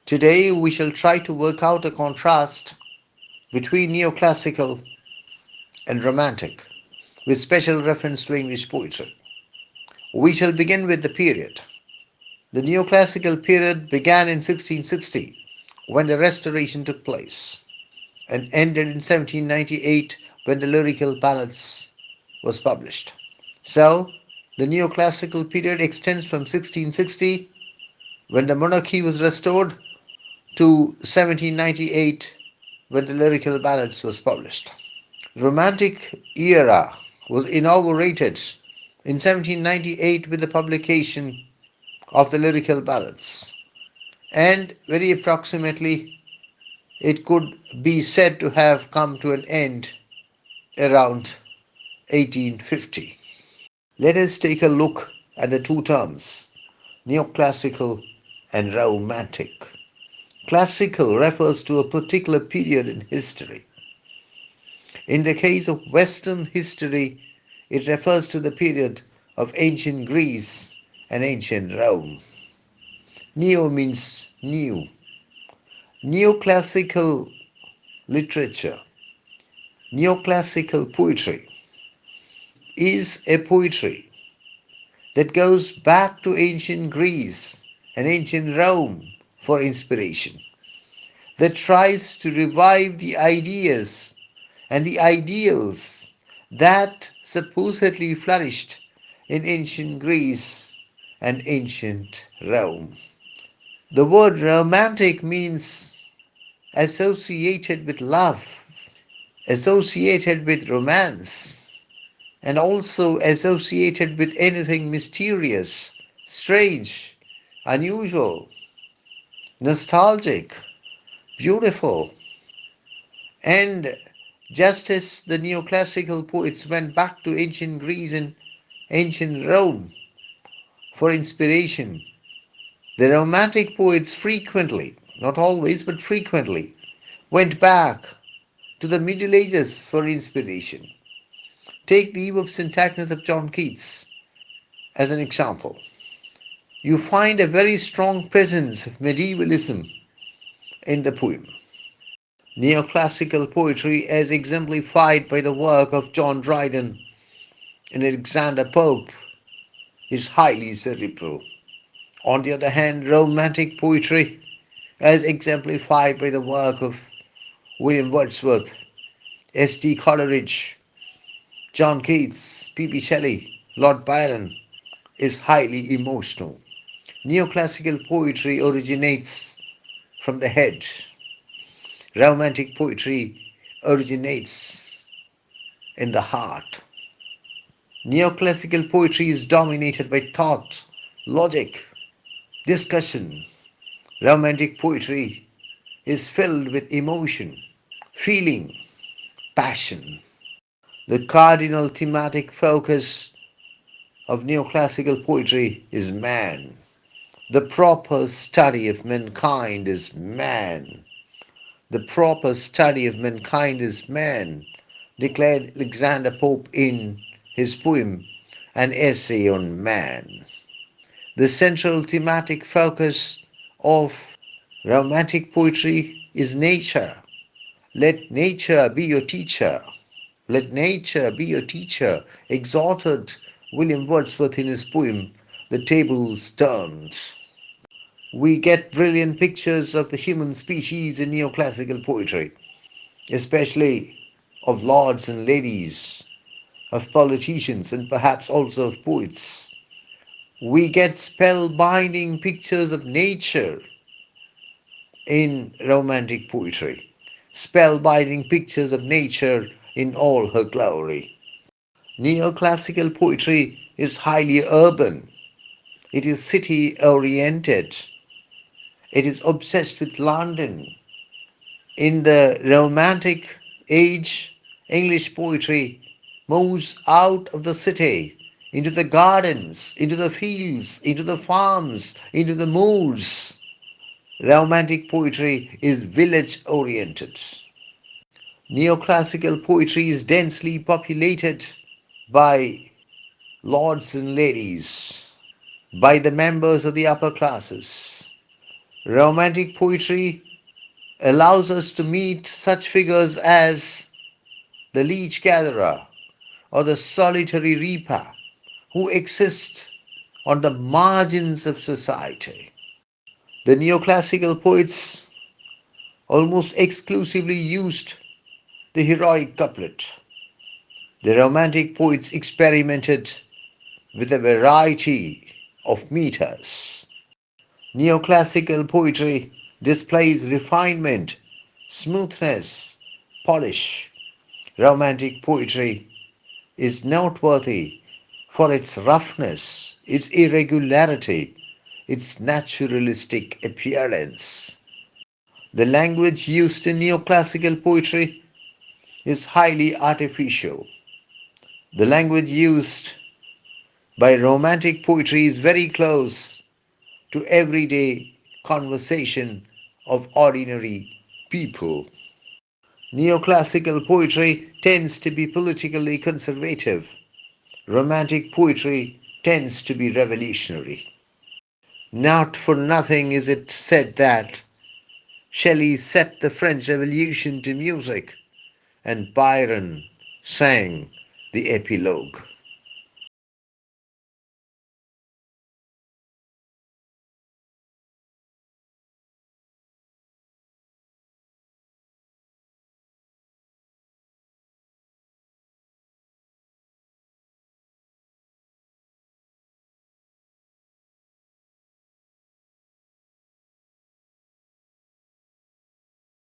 Today we shall try to work out a contrast between neoclassical and romantic, with special reference to English poetry. We shall begin with the period. The neoclassical period began in 1660 when the Restoration took place and ended in 1798 when the Lyrical Ballads was published. So, the neoclassical period extends from 1660 when the monarchy was restored to 1798 when the Lyrical Ballads was published. The Romantic era was inaugurated in 1798 with the publication of the Lyrical Ballads, and very approximately it could be said to have come to an end around 1850. Let us take a look at the two terms, neoclassical and romantic. Classical refers to a particular period in history. In the case of Western history, it refers to the period of ancient Greece and ancient Rome. Neo means new. Neoclassical literature, neoclassical poetry is a poetry that goes back to ancient Greece and ancient Rome for inspiration, that tries to revive the ideas and the ideals that supposedly flourished in ancient Greece and ancient Rome. The word romantic means associated with love, associated with romance, and also associated with anything mysterious, strange, unusual, nostalgic, beautiful. And just as the neoclassical poets went back to ancient Greece and ancient Rome for inspiration, the romantic poets frequently, not always but frequently, went back to the Middle Ages for inspiration. Take the Eve of St. Agnes of John Keats as an example. You find a very strong presence of medievalism in the poem. Neoclassical poetry, as exemplified by the work of John Dryden and Alexander Pope, is highly cerebral. On the other hand, romantic poetry, as exemplified by the work of William Wordsworth, S.T. Coleridge, John Keats, P.B. Shelley, Lord Byron, is highly emotional. Neoclassical poetry originates from the head. Romantic poetry originates in the heart. Neoclassical poetry is dominated by thought, logic, discussion. Romantic poetry is filled with emotion, feeling, passion. The cardinal thematic focus of neoclassical poetry is man. The proper study of mankind is man. The proper study of mankind is man, declared Alexander Pope in his poem, An Essay on Man. The central thematic focus of romantic poetry is nature. Let nature be your teacher. Let nature be your teacher, exhorted William Wordsworth in his poem, The Tables Turned. We get brilliant pictures of the human species in neoclassical poetry, especially of lords and ladies, of politicians, and perhaps also of poets. We get spellbinding pictures of nature in romantic poetry, spellbinding pictures of nature in all her glory. Neoclassical poetry is highly urban. It is city oriented. It is obsessed with London. In the Romantic age, English poetry moves out of the city into the gardens, into the fields, into the farms, into the moors. Romantic poetry is village oriented. Neoclassical poetry is densely populated by lords and ladies, by the members of the upper classes. Romantic poetry allows us to meet such figures as the leech gatherer or the solitary reaper who exist on the margins of society. The neoclassical poets almost exclusively used the heroic couplet. The romantic poets experimented with a variety of meters. Neoclassical poetry displays refinement, smoothness, polish. Romantic poetry is noteworthy for its roughness, its irregularity, its naturalistic appearance. The language used in neoclassical poetry is highly artificial. The language used by romantic poetry is very close to everyday conversation of ordinary people. Neoclassical poetry tends to be politically conservative. Romantic poetry tends to be revolutionary. Not for nothing is it said that Shelley set the French Revolution to music and Byron sang the epilogue.